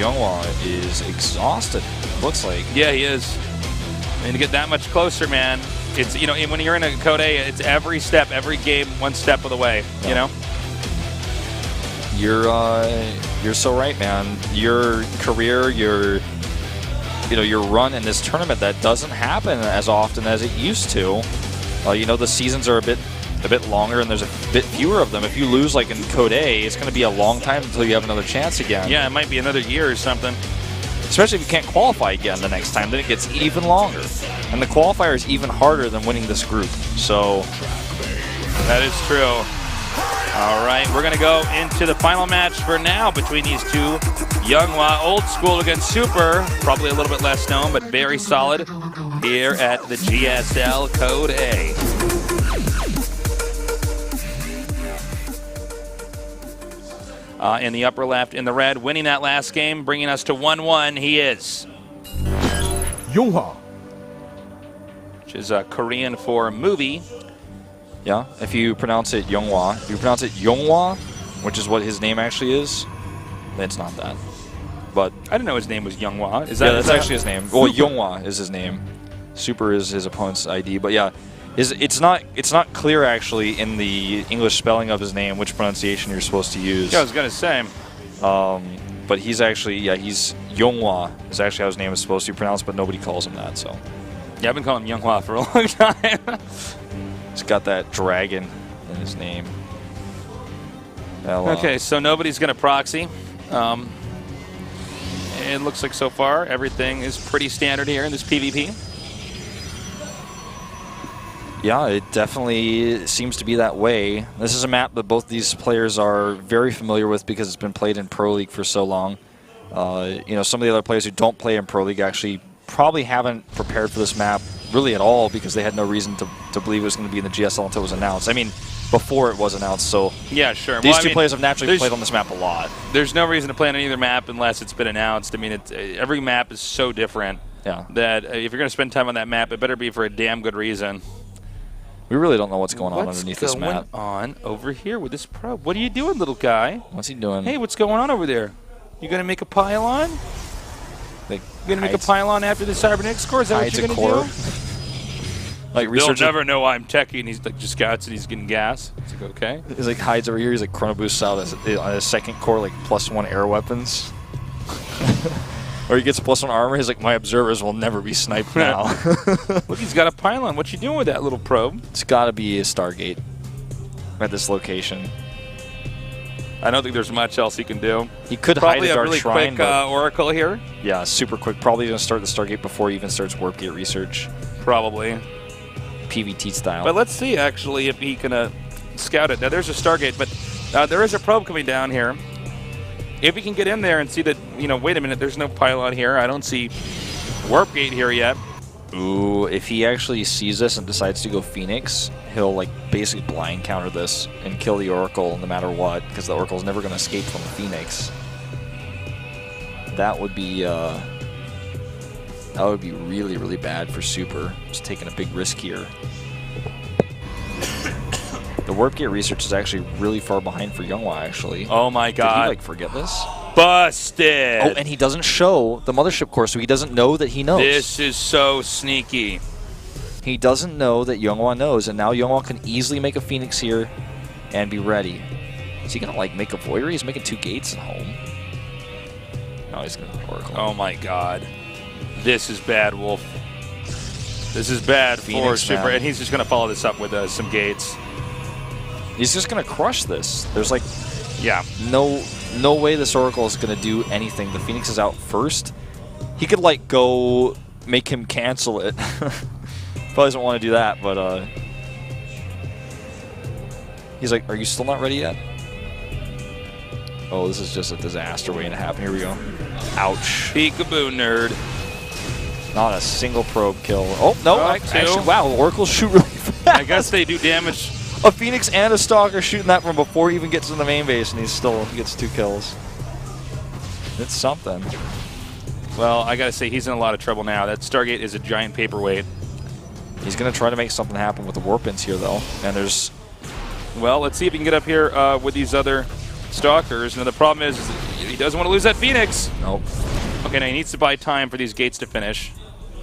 YongHwa is exhausted, looks like. Yeah, he is. And to get that much closer, man, it's, you know, when you're in a Code A, it's every step, every game, one step of the way, you know? You're so right, man. Your career, your run in this tournament, that doesn't happen as often as it used to. You know, the seasons are a bit longer, and there's a bit fewer of them. If you lose, like in Code A, it's going to be a long time until you have another chance again. Yeah, it might be another year or something. Especially if you can't qualify again the next time, then it gets even longer. And the qualifier is even harder than winning this group. So that is true. All right, we're going to go into the final match for now between these two. YongHwa, old school against Super, probably a little bit less known, but very solid here at the GSL Code A. In the upper left, in the red, winning that last game, bringing us to 1-1, he is YongHwa, which is Korean for movie. Yeah, if you pronounce it YongHwa. If you pronounce it YongHwa, which is what his name actually is, then it's not that. But I didn't know his name was YongHwa. Is that? Yeah, that's actually his name. Well, YongHwa is his name. Super is his opponent's ID. But yeah, it's not clear actually in the English spelling of his name which pronunciation you're supposed to use. Yeah, I was gonna say. But he's actually, yeah, he's YongHwa is actually how his name is supposed to be pronounced, but nobody calls him that. So yeah, I've been calling him YongHwa for a long time. He's got that dragon in his name. Okay, so nobody's going to proxy. It looks like so far everything is pretty standard here in this PvP. Yeah, it definitely seems to be that way. This is a map that both these players are very familiar with because it's been played in Pro League for so long. You know, some of the other players who don't play in Pro League actually probably haven't prepared for this map really at all because they had no reason to believe it was going to be in the GSL until it was announced. I mean, before it was announced, so yeah, sure. These two players have naturally played on this map a lot. There's no reason to play on either map unless it's been announced. I mean, every map is so different that if you're going to spend time on that map, it better be for a damn good reason. We really don't know what's going on underneath this map. What's going on over here with this probe? What are you doing, little guy? What's he doing? Hey, what's going on over there? You going to make a pylon? You're going to make a pylon after the cybernetics core? Is that what you're going to do? Like they'll never know I'm techie, and he's like just scouts and he's getting gas. It's like, okay. He's like hides over here. He's like chrono boosts out on his second core, like +1 air weapons. Or he gets +1 armor. He's like, my observers will never be sniped now. Look, he's got a pylon. What you doing with that little probe? It's got to be a Stargate at this location. I don't think there's much else he can do. He could probably hide a dark really shrine, quick Oracle here. Yeah, super quick. Probably going to start the Stargate before he even starts Warp Gate research. Probably. PVT style. But let's see, actually, if he can scout it. Now, there's a Stargate, but there is a probe coming down here. If he can get in there and see that, you know, wait a minute, there's no pylon here. I don't see Warp Gate here yet. Ooh, if he actually sees this and decides to go Phoenix, he'll, like, basically blind counter this and kill the Oracle no matter what, because the Oracle's never going to escape from the Phoenix. That would be really, really bad for Super. Just taking a big risk here. The Warp Gate research is actually really far behind for YongHwa, actually. Oh my god. Did he, like, forget this? Busted! Oh, and he doesn't show the mothership core, so he doesn't know that he knows. This is so sneaky. He doesn't know that YongHwa knows, and now YongHwa can easily make a Phoenix here and be ready. Is he going to, like, make a Void Ray? He's making 2 gates at home. No, he's going to Oracle. Oh my god. This is bad, Wolf. This is bad for Super, and he's just going to follow this up with some gates. He's just going to crush this. There's, like, yeah, no way this Oracle is going to do anything. The Phoenix is out first. He could, like, go make him cancel it. Probably doesn't want to do that, but he's like, are you still not ready yet? Oh, this is just a disaster waiting to happen. Here we go. Ouch. Peekaboo, nerd. Not a single probe kill. Oh, no. Actually, wow, Oracles shoot really fast. I guess they do damage. A Phoenix and a Stalker shooting that from before he even gets to the main base, and he gets 2 kills. It's something. Well, I got to say, he's in a lot of trouble now. That Stargate is a giant paperweight. He's going to try to make something happen with the Warp-Ins here, though. And there's... Well, let's see if he can get up here with these other Stalkers. Now, the problem is He doesn't want to lose that Phoenix. Nope. Okay, now he needs to buy time for these gates to finish.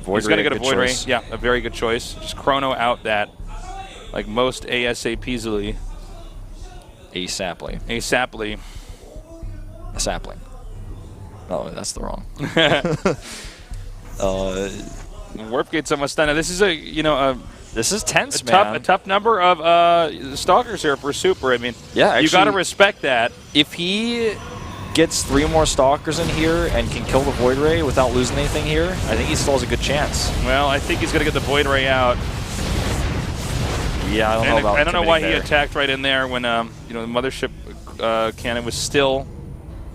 Void He's going to Ray, get a good Void Ray. choice. Yeah, a very good choice. Just chrono out that, like most ASAP'sily. ASAPly. ASAPly. A sapling. Oh, that's the wrong. Warp gate's almost done. Now, this is This is tense, a tough number of stalkers here for Super. I mean, Yeah, you got to actually- respect that. If he gets 3 more stalkers in here and can kill the Void Ray without losing anything here, I think he still has a good chance. Well, I think he's going to get the Void Ray out. Yeah, I don't know about I don't know why he committing there. attacked right in there when the mothership cannon was still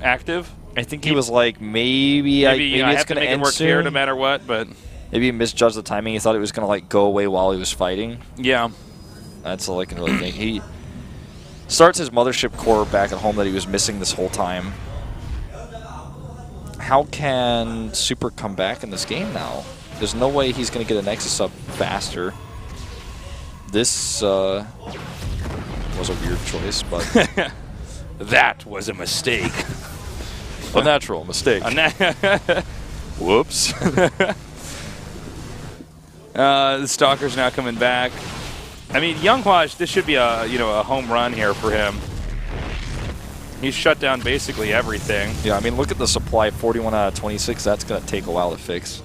active. I think he was like, maybe I it's have to going make to it end work here soon. no matter what, but Maybe he misjudged the timing. He thought it was going to like go away while he was fighting. yeah. That's all I can really think. He starts his mothership core back at home that he was missing this whole time. How can Super come back in this game now? There's no way he's going to get a Nexus up faster. This was a weird choice, but That was a mistake. a natural mistake. Whoops. The Stalker's now coming back. I mean, YongHwa, this should be a home run here for him. He's shut down basically everything. Yeah, I mean, look at the supply, 41 out of 26. That's going to take a while to fix.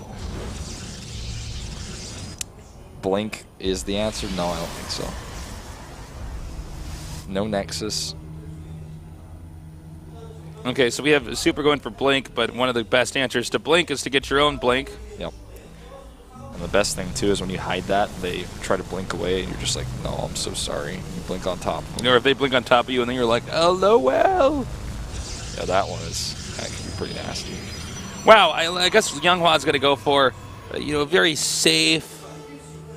Blink is the answer? No, I don't think so. No Nexus. Okay, so we have Super going for Blink, but one of the best answers to Blink is to get your own Blink. Yep. And the best thing, too, is when you hide that, they try to blink away, and you're just like, no, I'm so sorry. You blink on top. Or if they blink on top of you, and then you're like, LOL. Yeah, that one that can be pretty nasty. Wow, I guess YongHwa's going to go for, a very safe,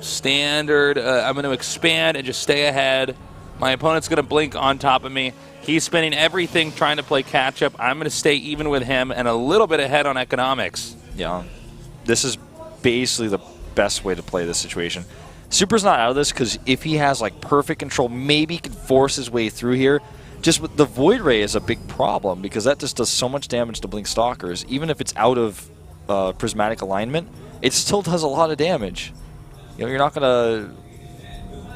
standard, I'm going to expand and just stay ahead. My opponent's going to blink on top of me. He's spending everything trying to play catch-up. I'm going to stay even with him and a little bit ahead on economics. Yeah. This is basically the best way to play this situation. Super's not out of this because if he has like perfect control, maybe he can force his way through here. Just with the Void Ray is a big problem because that just does so much damage to Blink Stalkers. Even if it's out of prismatic alignment, it still does a lot of damage. You're not gonna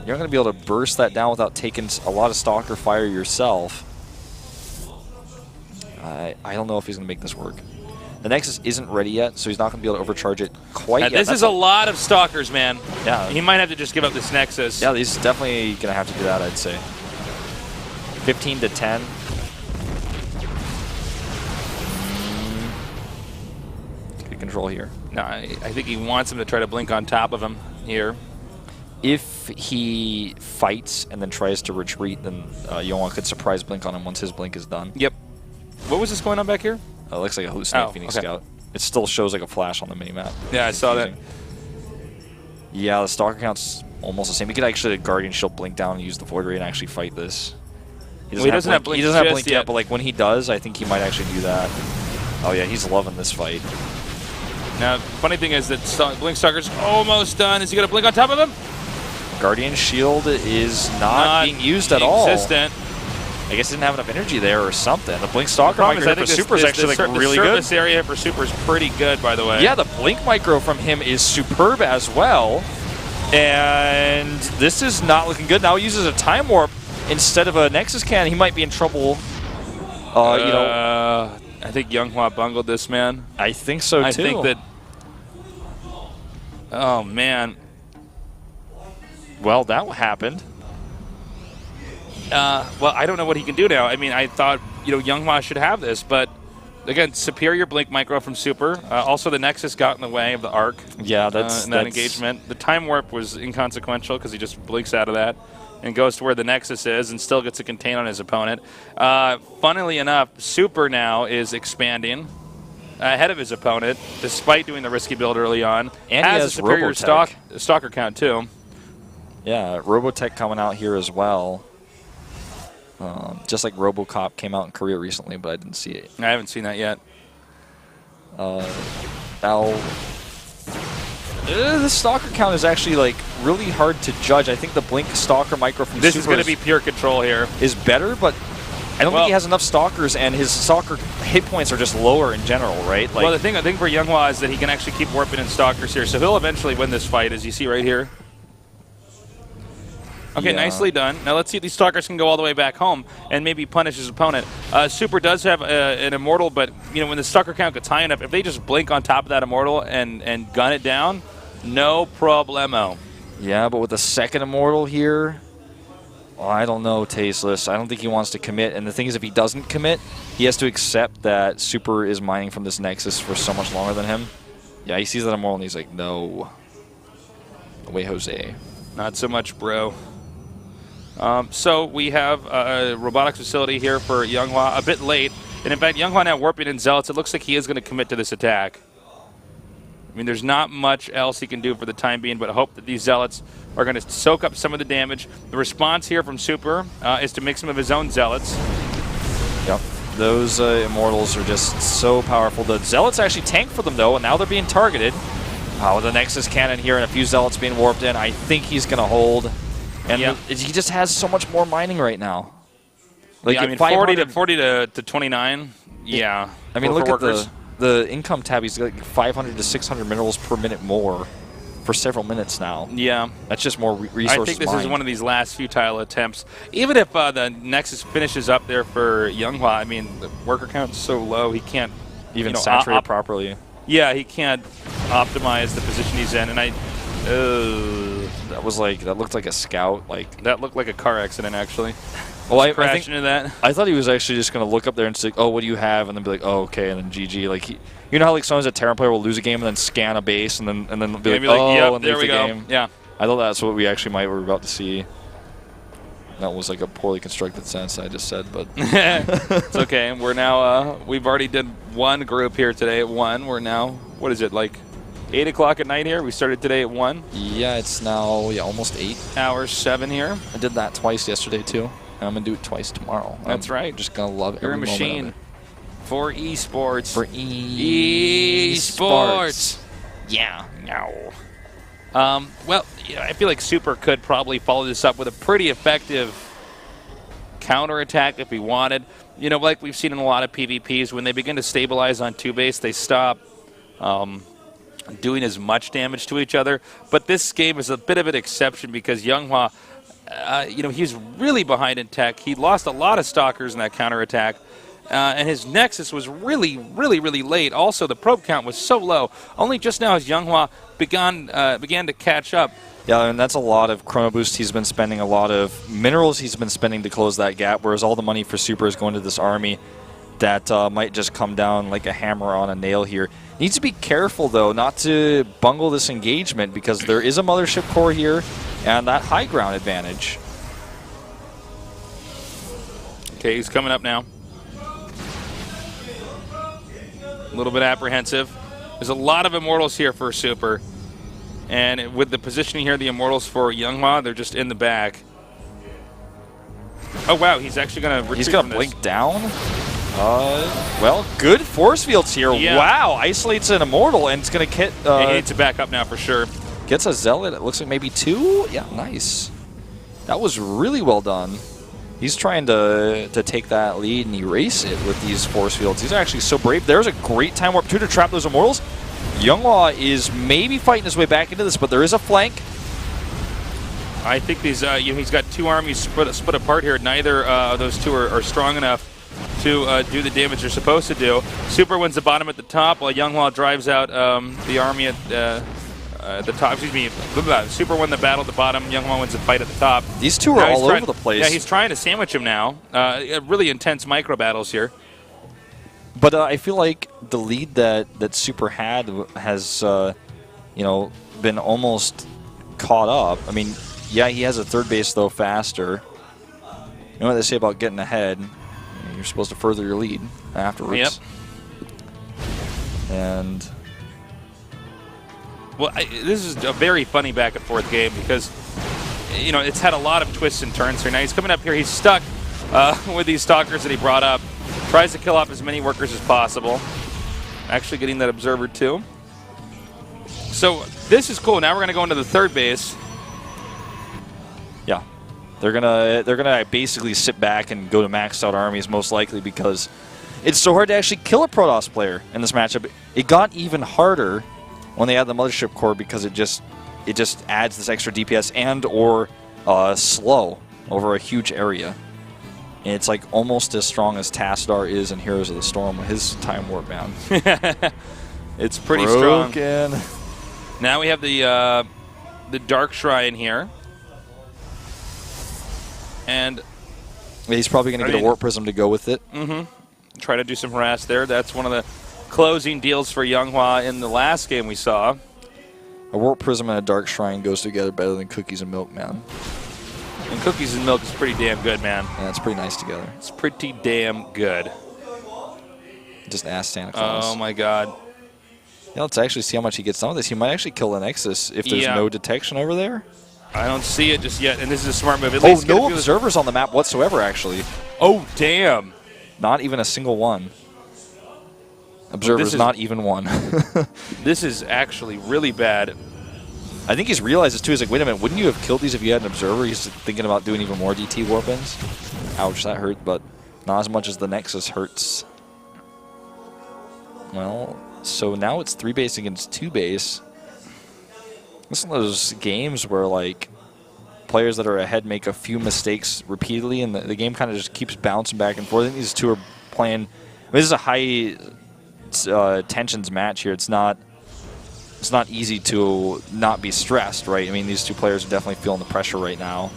be able to burst that down without taking a lot of Stalker fire yourself. I don't know if he's gonna make this work. The Nexus isn't ready yet, so he's not going to be able to overcharge it quite yet. This is a lot of Stalkers, man. Yeah. He might have to just give up this Nexus. Yeah, he's definitely going to have to do that, I'd say. 15 to 10. Good control here. No, I think he wants him to try to blink on top of him here. If he fights and then tries to retreat, then YongHwa could surprise blink on him once his blink is done. Yep. What was this going on back here? It looks like a hallucinating Phoenix Scout. It still shows like a flash on the minimap. Yeah, I saw that. Yeah, the Stalker count's almost the same. He could actually Guardian Shield blink down and use the Void Ray and actually fight this. He doesn't have blink. He doesn't have blink yet, but like when he does, I think he might actually do that. Oh yeah, he's loving this fight. Now, funny thing is that Blink Stalker's almost done. Is he going to blink on top of him? Guardian Shield is not being used at all. Existent. I guess he didn't have enough energy there or something. The Blink Stalker micro for Super is actually like really the good. surface area for Super is pretty good, by the way. Yeah, the Blink micro from him is superb as well. And this is not looking good. Now he uses a Time Warp instead of a Nexus Cannon. He might be in trouble. I think YongHwa bungled this, man. I think so, too. I think that... Oh, man. Well, that happened. Well, I don't know what he can do now. I mean, I thought, YongHwa should have this, but again, superior Blink micro from Super. Also, the Nexus got in the way of the arc. Yeah, that's that engagement. The Time Warp was inconsequential because he just blinks out of that and goes to where the Nexus is and still gets a contain on his opponent. Funnily enough, Super now is expanding ahead of his opponent, despite doing the risky build early on. And has he has a superior Stalker count, too. Yeah, Robotech coming out here as well. Just like RoboCop came out in Korea recently, but I didn't see it. I haven't seen that yet. This Stalker count is actually like really hard to judge. I think the Blink Stalker micro from This Super is going to be pure control here. is better, but I don't think he has enough stalkers, and his stalker hit points are just lower in general, right? Well, the thing for YongHwa is that he can actually keep warping in stalkers here, so he'll eventually win this fight, as you see right here. Okay, nicely done. Now let's see if these stalkers can go all the way back home and maybe punish his opponent. Super does have an immortal, but when the stalker count gets high enough, if they just blink on top of that immortal and gun it down, no problemo. Yeah, but with the second immortal here, I don't know, Tasteless. I don't think he wants to commit. And the thing is, if he doesn't commit, he has to accept that Super is mining from this Nexus for so much longer than him. Yeah, he sees that immortal and he's like, no. No way, Jose. Not so much, bro. So we have a robotics facility here for YongHwa, a bit late. And in fact, YongHwa now warping in Zealots. It looks like he is going to commit to this attack. I mean, there's not much else he can do for the time being, but hope that these Zealots are going to soak up some of the damage. The response here from Super is to make some of his own Zealots. Yep. Those Immortals are just so powerful. The Zealots actually tank for them, though, and now they're being targeted. With the Nexus Cannon here and a few Zealots being warped in, I think he's going to hold. And he just has so much more mining right now. Like, I mean, 40 to 29. Yeah. I mean, look at the income tab. He's got like 500 to 600 minerals per minute more for several minutes now. Yeah. That's just more resources. I think this is one of these last futile attempts. Even if the Nexus finishes up there for YongHwa, I mean, the worker count is so low, he can't even saturate properly. Yeah, he can't optimize the position he's in. And that looked like a scout. That looked like a car accident, actually. Well, I crashed into that. I thought he was actually just going to look up there and say, oh, what do you have? And then be like, oh, okay, and then GG. Like, you know how like sometimes a Terran player will lose a game and then scan a base and then be like, oh, yep, and there lose we the go. game. Yeah. I thought that's what we actually were about to see. That was like a poorly constructed sentence I just said, but it's okay. We're now we've already did one group here today at 1. We're now, what is it, like 8 o'clock at night here? We started today at 1. Yeah, it's now almost 8 hours 7 here. I did that twice yesterday too. And I'm gonna do it twice tomorrow. That's right. Just gonna love You're every a machine moment of it. for esports. For esports. Yeah. No. Well, I feel like Super could probably follow this up with a pretty effective counterattack if he wanted. Like we've seen in a lot of PvPs, when they begin to stabilize on 2 base, they stop doing as much damage to each other. But this game is a bit of an exception because YongHwa, he's really behind in tech. He lost a lot of stalkers in that counterattack. And his Nexus was really, really, really late. Also, the probe count was so low. Only just now has YongHwa began to catch up. Yeah, and that's a lot of Chrono Boost he's been spending, a lot of minerals he's been spending to close that gap, whereas all the money for Super is going to this army that might just come down like a hammer on a nail here. Needs to be careful, though, not to bungle this engagement because there is a Mothership core here and that high ground advantage. Okay, he's coming up now. A little bit apprehensive. There's a lot of Immortals here for Super. And with the positioning here, the Immortals for YongHwa, they're just in the back. Oh, wow, he's actually going to retreat. He's going to blink down? Well, good force fields here. Yeah. Wow, isolates an Immortal, and it's going to get... he needs to back up now for sure. Gets a Zealot. It looks like maybe 2. Yeah, nice. That was really well done. He's trying to take that lead and erase it with these force fields. He's actually so brave. There's a great time warp, too, to trap those Immortals. YongHwa is maybe fighting his way back into this, but there is a flank. I think these, he's got 2 armies split apart here. Neither of those 2 are strong enough to do the damage they're supposed to do. Super wins the bottom at the top, while YongHwa drives out the army at the top. Excuse me. Super won the battle at the bottom. YongHwa wins the fight at the top. These 2 are all over the place. Yeah, he's trying to sandwich him now. Really intense micro battles here. But I feel like the lead that Super had has, been almost caught up. I mean, yeah, he has a 3rd base, though, faster. You know what they say about getting ahead? You're supposed to further your lead afterwards. Yep. And... Well, this is a very funny back-and-forth game because, it's had a lot of twists and turns here. Now he's coming up here. He's stuck with these stalkers that he brought up. Tries to kill off as many workers as possible. Actually getting that observer, too. So this is cool. Now we're going to go into the 3rd base. Yeah. They're gonna basically sit back and go to maxed out armies most likely because it's so hard to actually kill a Protoss player in this matchup. It got even harder when they add the Mothership Core because it just adds this extra DPS and or slow over a huge area. And it's like almost as strong as Tassadar is in Heroes of the Storm with his Time Warp man. It's pretty Broken. strong. Now we have the Dark Shrine here. And he's probably going to get a Warp Prism to go with it. Try to do some harass there. That's one of the closing deals for YongHwa in the last game we saw. A Warp Prism and a Dark Shrine goes together better than Cookies and Milk, man. And Cookies and Milk is pretty damn good, man. Yeah, it's pretty nice together. It's pretty damn good. Just ask Santa Claus. Oh, my God. Yeah, let's actually see how much he gets done with this. He might actually kill the Nexus if there's no detection over there. I don't see it just yet, and this is a smart move. At least no observers on the map whatsoever, actually. Oh, damn. Not even a single one. Observers, not even one. This is actually really bad. I think he's realized this too. He's like, wait a minute, wouldn't you have killed these if you had an observer? He's thinking about doing even more DT warp-ins. Ouch, that hurt, but not as much as the Nexus hurts. Well, so now it's 3 base against 2 base. This is one of those games where, like, players that are ahead make a few mistakes repeatedly, and the game kind of just keeps bouncing back and forth. I think these two are playing. I mean, this is a high tensions match here. It's not easy to not be stressed, right? I mean, these two players are definitely feeling the pressure right now.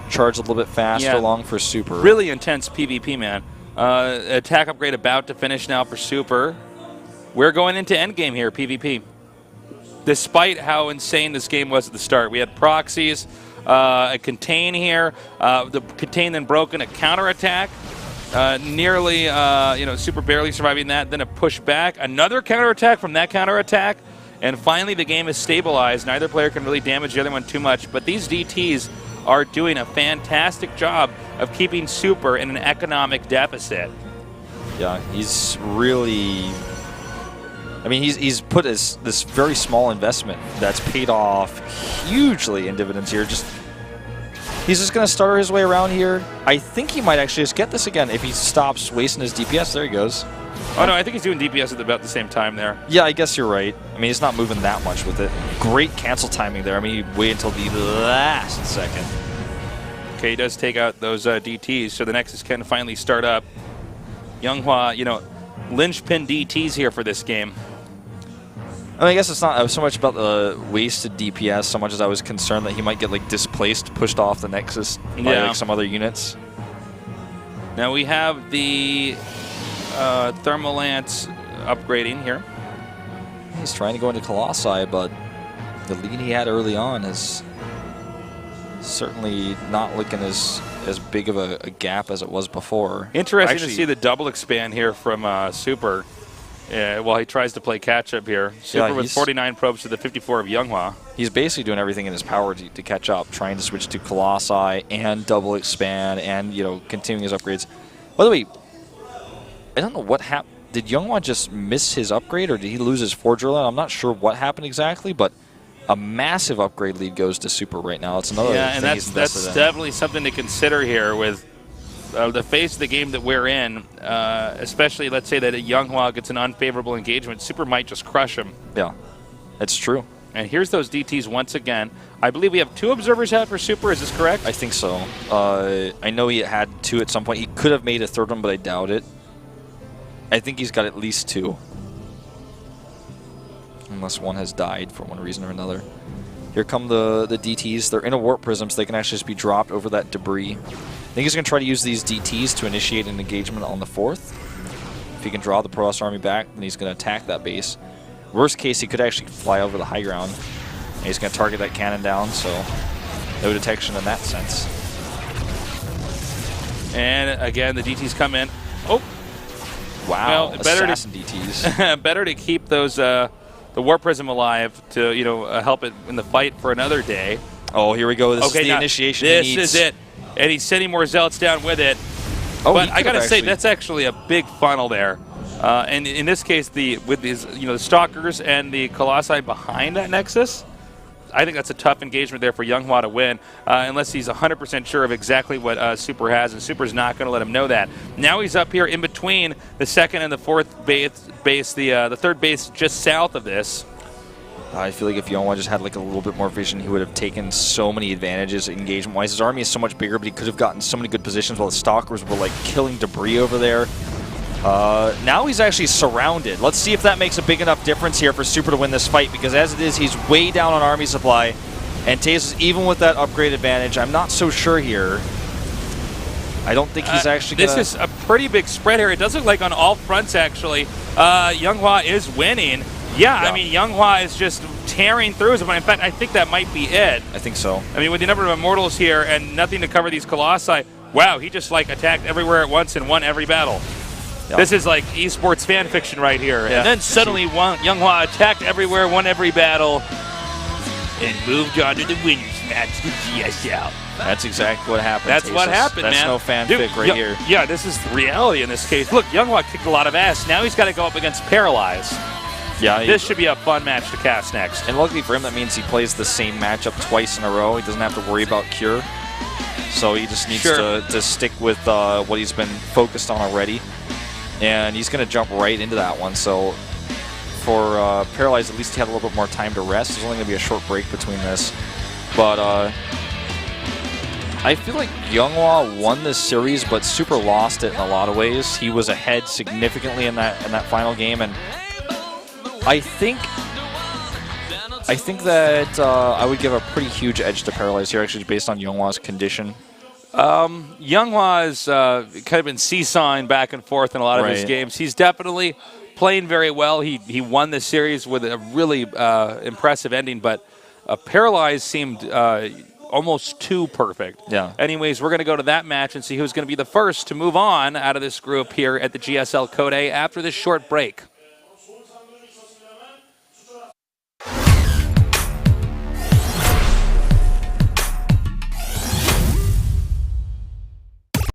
Charge a little bit faster along for Super. Really intense PvP, man. Attack upgrade about to finish now for Super. We're going into endgame here, PvP. Despite how insane this game was at the start. We had proxies, a contain here, the contain then broken, a counterattack, nearly, Super barely surviving that, then a push back, another counterattack from that counterattack, and finally the game is stabilized. Neither player can really damage the other one too much, but these DTs are doing a fantastic job of keeping Super in an economic deficit. Yeah, he's really... I mean, he's put this very small investment that's paid off hugely in dividends here. He's just going to stutter his way around here. I think he might actually just get this again if he stops wasting his DPS. There he goes. Oh, no, I think he's doing DPS at about the same time there. Yeah, I guess you're right. I mean, he's not moving that much with it. Great cancel timing there. I mean, he waited until the last second. Okay, he does take out those DTs, so the Nexus can finally start up. YongHwa, linchpin DTs here for this game. I mean, I guess it's not so much about the wasted DPS so much as I was concerned that he might get like displaced, pushed off the Nexus by like some other units. Now we have the Thermal Lance upgrading here. He's trying to go into Colossi, but the lead he had early on is certainly not looking as big of a gap as it was before. Interesting to see the double expand here from Super. While he tries to play catch-up here. Super with 49 probes to the 54 of YongHwa. He's basically doing everything in his power to catch up, trying to switch to Colossi and double expand and, continuing his upgrades. By the way, I don't know what happened. Did YongHwa just miss his upgrade, or did he lose his Forge early on? I'm not sure what happened exactly, but a massive upgrade lead goes to Super right now. It's another thing and that's definitely something to consider here with the phase of the game that we're in, especially let's say that a YongHwa gets an unfavorable engagement, Super might just crush him. Yeah, it's true. And here's those DTs once again. I believe we have 2 observers out for Super, is this correct? I think so. I know he had 2 at some point. He could have made a 3rd one, but I doubt it. I think he's got at least 2. Unless one has died for one reason or another. Here come the DTs. They're in a Warp Prism, so they can actually just be dropped over that debris. I think he's going to try to use these DTs to initiate an engagement on the 4th. If he can draw the Protoss army back, then he's going to attack that base. Worst case, he could actually fly over the high ground. And he's going to target that cannon down, so no detection in that sense. And again, the DTs come in. Oh! Wow, well, assassin DTs. Better to keep those the Warp Prism alive to help it in the fight for another day. Oh, here we go. This is the initiation he needs. This is it. And he's sending more Zealots down with it. Oh, but I got to say, that's actually a big funnel there. And in this case, with these, the Stalkers and the Colossi behind that Nexus, I think that's a tough engagement there for YongHwa to win, unless he's 100% sure of exactly what Super has, and Super's not going to let him know that. Now he's up here in between the second and the fourth base, the third base just south of this. I feel like if YongHwa just had like a little bit more vision, he would have taken so many advantages engagement-wise. His army is so much bigger, but he could have gotten so many good positions while the Stalkers were like killing debris over there. Now he's actually surrounded. Let's see if that makes a big enough difference here for Super to win this fight, because as it is, he's way down on army supply. And Taze, even with that upgrade advantage, I'm not so sure here. I don't think he's actually going to... This is a pretty big spread here. It does look like on all fronts, actually, YongHwa is winning. Yeah, I mean, YongHwa is just tearing through. But in fact, I think that might be it. I think so. I mean, with the number of Immortals here and nothing to cover these Colossi, wow, he just like attacked everywhere at once and won every battle. Yep. This is like esports fan fiction right here. Yeah. And then suddenly YongHwa attacked everywhere, won every battle, and moved on to the winners match, the GSL. That's exactly what happened. That's what happened, man. That's no fanfic right here. Yeah, this is reality in this case. Look, YongHwa kicked a lot of ass. Now he's got to go up against Paralyze. Yeah, this should be a fun match to cast next. And luckily for him, that means he plays the same matchup twice in a row. He doesn't have to worry about Cure. So he just needs to stick with what he's been focused on already. And he's going to jump right into that one. So for Paralyzed, at least he had a little bit more time to rest. There's only going to be a short break between this. But I feel like YongHwa won this series, but Super lost it in a lot of ways. He was ahead significantly in that final game, and I think that I would give a pretty huge edge to Paralyzed here, actually, based on YongHwa's condition. YongHwa has kind of been seesawing back and forth in a lot of his games. He's definitely playing very well. He won this series with a really impressive ending, but Paralyzed seemed almost too perfect. Yeah. Anyways, we're going to go to that match and see who's going to be the first to move on out of this group here at the GSL Code A after this short break.